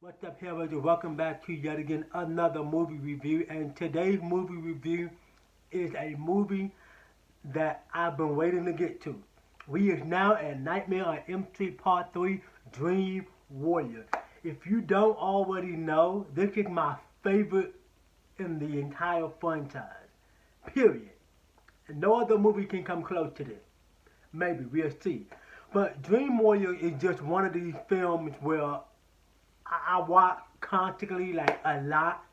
What's up, HELLRAISERS? Welcome back to yet again another movie review. And today's movie review is a movie that I've been waiting to get to. We is now at Nightmare on Elm Street Part 3 Dream Warrior. If you don't already know, this is my favorite in the entire franchise. Period. And no other movie can come close to this. Maybe, we'll see. But Dream Warrior is just one of these films where I watch constantly, like a lot,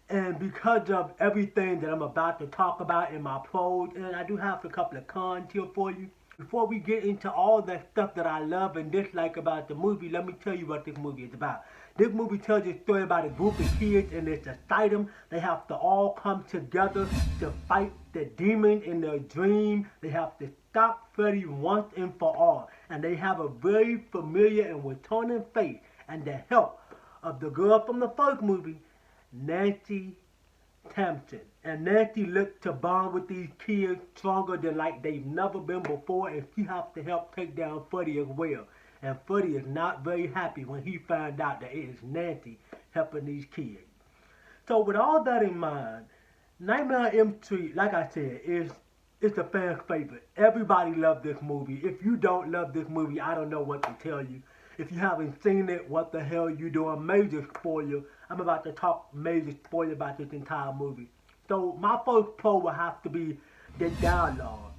and because of everything that I'm about to talk about in my pros, and I do have a couple of cons here for you. Before we get into all that stuff that I love and dislike about the movie, let me tell you what this movie is about. This movie tells a story about a group of kids and it's a asylum. They have to all come together to fight the demon in their dream. They have to stop Freddy once and for all. And they have a very familiar and returning face and the help of the girl from the first movie, Nancy Thompson. And Nancy looks to bond with these kids stronger than like they've never been before, and she has to help take down Freddy as well. And Freddy is not very happy when he finds out that it is Nancy helping these kids. So with all that in mind, Nightmare on Elm Street, like I said, it's a fan favorite. Everybody loves this movie. If you don't love this movie, I don't know what to tell you. If you haven't seen it, what the hell you doing? Major spoiler. I'm about to talk major spoiler about this entire movie. So my first pro will have to be the dialogue.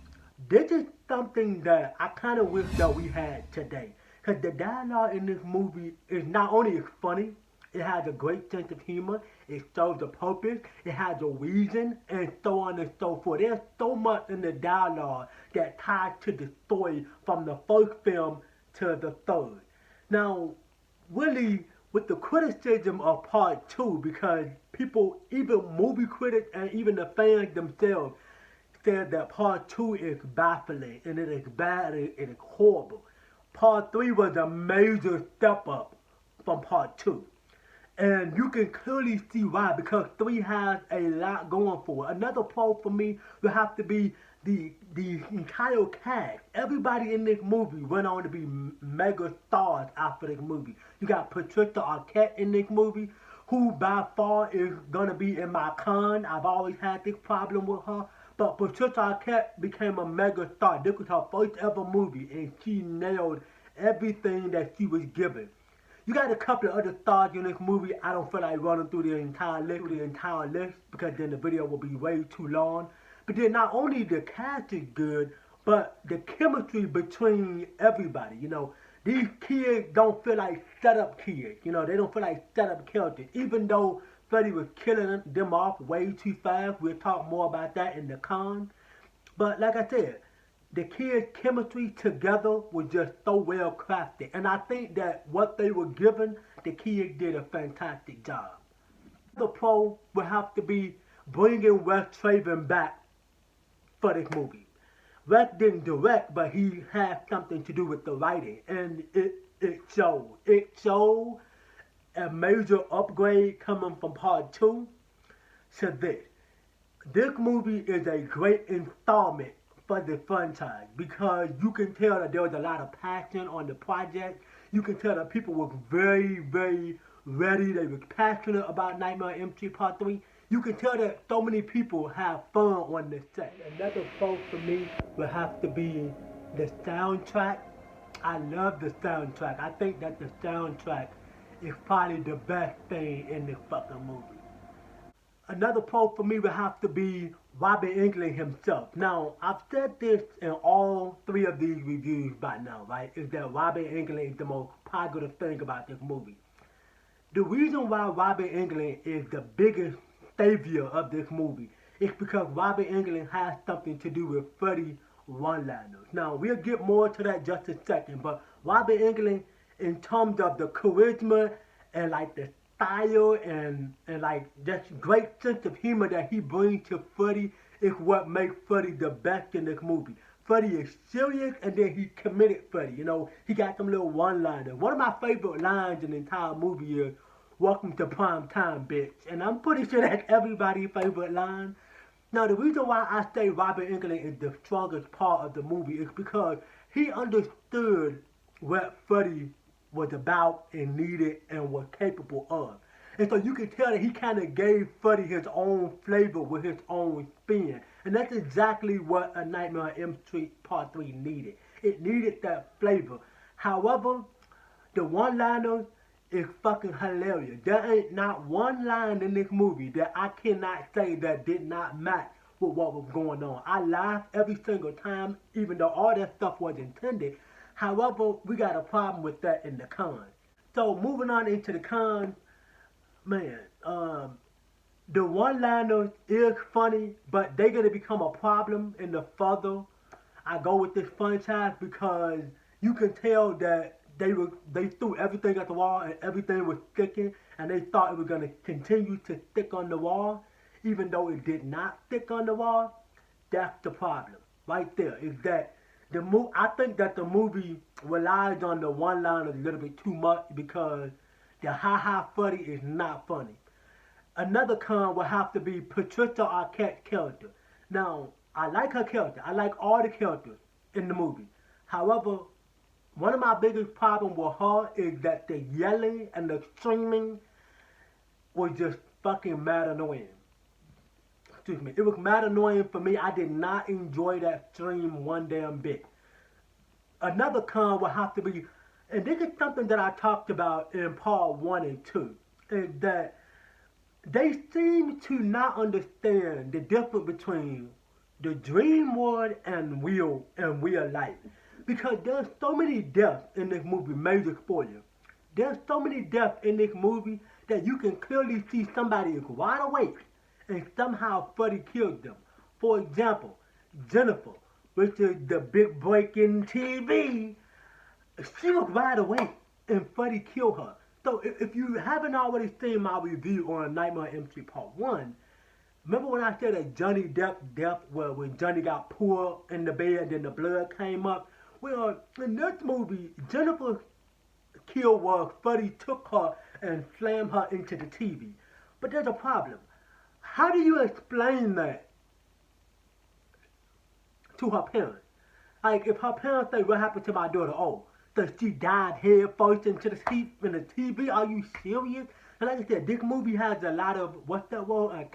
This is something that I kind of wish that we had today. Because the dialogue in this movie is not only funny, it has a great sense of humor, it serves a purpose, it has a reason, and so on and so forth. There's so much in the dialogue that ties to the story from the first film to the third. Now, really, with the criticism of part 2, because people, even movie critics and even the fans themselves, said that part 2 is baffling, and it is bad, and it is horrible. Part 3 was a major step up from part 2. And you can clearly see why, because 3 has a lot going for it. Another pro for me would have to be the entire cast. Everybody in this movie went on to be mega stars after this movie. You got Patricia Arquette in this movie, who by far is gonna be in my con. I've always had this problem with her. But Patricia Arquette became a mega star. This was her first ever movie, and she nailed everything that she was given. You got a couple of other stars in this movie. I don't feel like running through the entire list because then the video will be way too long. But then not only the cast is good, but the chemistry between everybody. You know, these kids don't feel like set-up kids. You know, they don't feel like set-up characters. Even though Freddy was killing them off way too fast. We'll talk more about that in the con. But like I said, the kids' chemistry together was just so well crafted. And I think that what they were given, the kids did a fantastic job. The pro will have to be bringing Wes Craven back for this movie. Wes didn't direct, but he had something to do with the writing. And it showed. It showed a major upgrade coming from part 2 to this. This movie is a great installment for the franchise because you can tell that there was a lot of passion on the project. You can tell that people were very, very ready. They were passionate about Nightmare on Elm Street Part 3. You can tell that so many people have fun on this set. Another pro for me will have to be the soundtrack. I love the soundtrack. I think that the soundtrack is probably the best thing in this fucking movie. Another pro for me would have to be Robert Englund himself. Now, I've said this in all 3 of these reviews by now, right? Is that Robert Englund is the most positive thing about this movie. The reason why Robert Englund is the biggest savior of this movie is because Robert Englund has something to do with Freddy one-liners. Now, we'll get more to that just a second, but Robert Englund, in terms of the charisma and like the style and like that great sense of humor that he brings to Freddy is what makes Freddy the best in this movie. Freddy is serious and then he committed Freddy. You know, he got some little one-liners. One of my favorite lines in the entire movie is, "Welcome to prime time, bitch." And I'm pretty sure that's everybody's favorite line. Now, the reason why I say Robert Englund is the strongest part of the movie is because he understood what Freddy was about and needed and was capable of. And so you can tell that he kind of gave Freddy his own flavor with his own spin. And that's exactly what A Nightmare on Elm Street Part 3 needed. It needed that flavor. However, the one-liners is fucking hilarious. There ain't not one line in this movie that I cannot say that did not match with what was going on. I laughed every single time, even though all that stuff was intended. However, we got a problem with that in the cons. So moving on into the cons, man, the one-liners is funny, but they're gonna become a problem in the further I go with this franchise, because you can tell that they threw everything at the wall and everything was sticking, and they thought it was gonna continue to stick on the wall, even though it did not stick on the wall. That's the problem right there. Is that I think that the movie relies on the one-liners a little bit too much, because the ha-ha Freddy is not funny. Another con will have to be Patricia Arquette's character. Now, I like her character. I like all the characters in the movie. However, one of my biggest problems with her is that the yelling and the screaming was just fucking mad annoying. Excuse me. It was mad annoying for me. I did not enjoy that scream one damn bit. Another con will have to be, and this is something that I talked about in part 1 and 2, is that they seem to not understand the difference between the dream world and real life. Because there's so many deaths in this movie, major spoiler. There's so many deaths in this movie that you can clearly see somebody is wide awake and somehow Freddy killed them. For example, Jennifer, which is the big break in TV, she was wide awake and Freddy killed her. So if you haven't already seen my review on Nightmare on Elm Street Part 1, remember when I said that Johnny Depp's death, well, when Johnny got pulled in the bed and then the blood came up? Well, in this movie, Jennifer's kill was Freddy took her and slammed her into the TV. But there's a problem. How do you explain that to her parents? Like, if her parents say, what happened to my daughter? Oh, so she died head first into the TV? Are you serious? And like I said, this movie has a lot of, what's that word?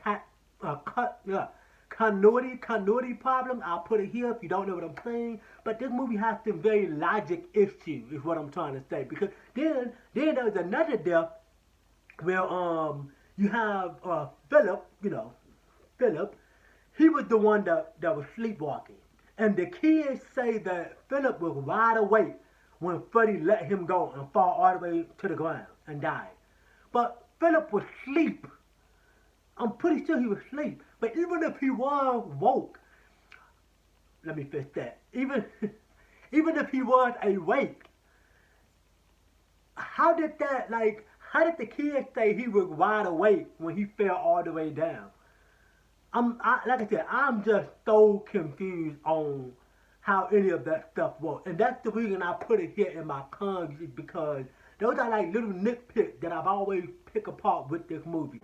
Continuity problem. I'll put it here if you don't know what I'm saying. But this movie has some very logic issues, is what I'm trying to say. Because then there's another death where you have Philip, Philip. He was the one that was sleepwalking. And the kids say that Philip was wide awake when Freddy let him go and fall all the way to the ground and died. But Philip was asleep. I'm pretty sure he was asleep. But even if he was woke, let me fix that. Even if he was awake, how did the kids say he was wide awake when he fell all the way down? Like I said, I'm just so confused on how any of that stuff works. And that's the reason I put it here in my cons, is because those are like little nitpicks that I've always picked apart with this movie.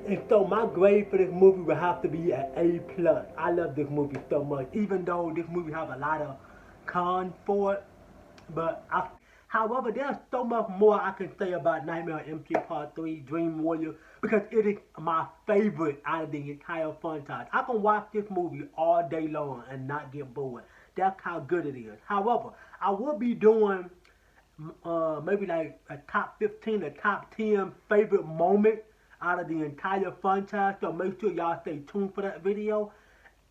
And so my grade for this movie would have to be an A+. I love this movie so much, even though this movie has a lot of cons for it. However, there's so much more I can say about Nightmare on Elm Street Part 3, Dream Warrior, because it is my favorite out of the entire franchise. I can watch this movie all day long and not get bored. That's how good it is. However, I will be doing maybe like a top 15 or top 10 favorite moments out of the entire franchise, so make sure y'all stay tuned for that video.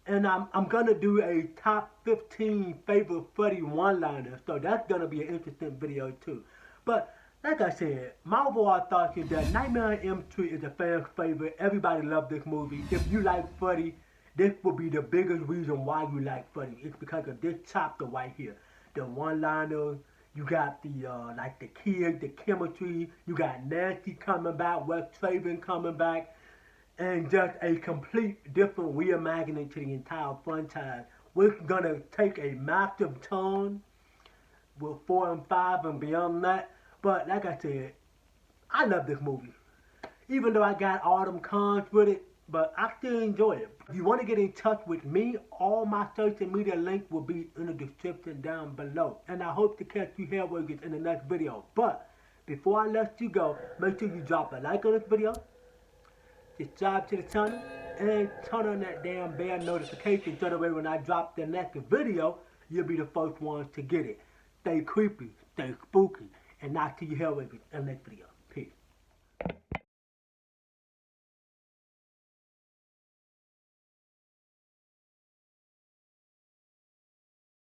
And I'm gonna do a top 15 favorite Freddy one-liners, so that's gonna be an interesting video too. But like I said, my overall thoughts is that Nightmare on Elm Street is a fan favorite. Everybody loves this movie. If you like Freddy, this will be the biggest reason why you like Freddy. It's because of this chapter right here. The one-liners, you got the like the kids, the chemistry, you got Nancy coming back, Wes Craven coming back, and just a complete different reimagining to the entire franchise. We're gonna take a massive turn with 4 and 5 and beyond that. But like I said, I love this movie. Even though I got all them cons with it, but I still enjoy it. If you want to get in touch with me, all my social media links will be in the description down below. And I hope to catch you Hellraisers in the next video. But before I let you go, make sure you drop a like on this video, subscribe to the channel, and turn on that damn bell notification so that way when I drop the next video, you'll be the first ones to get it. Stay creepy, stay spooky, and I'll see you Hellraisers in the next video.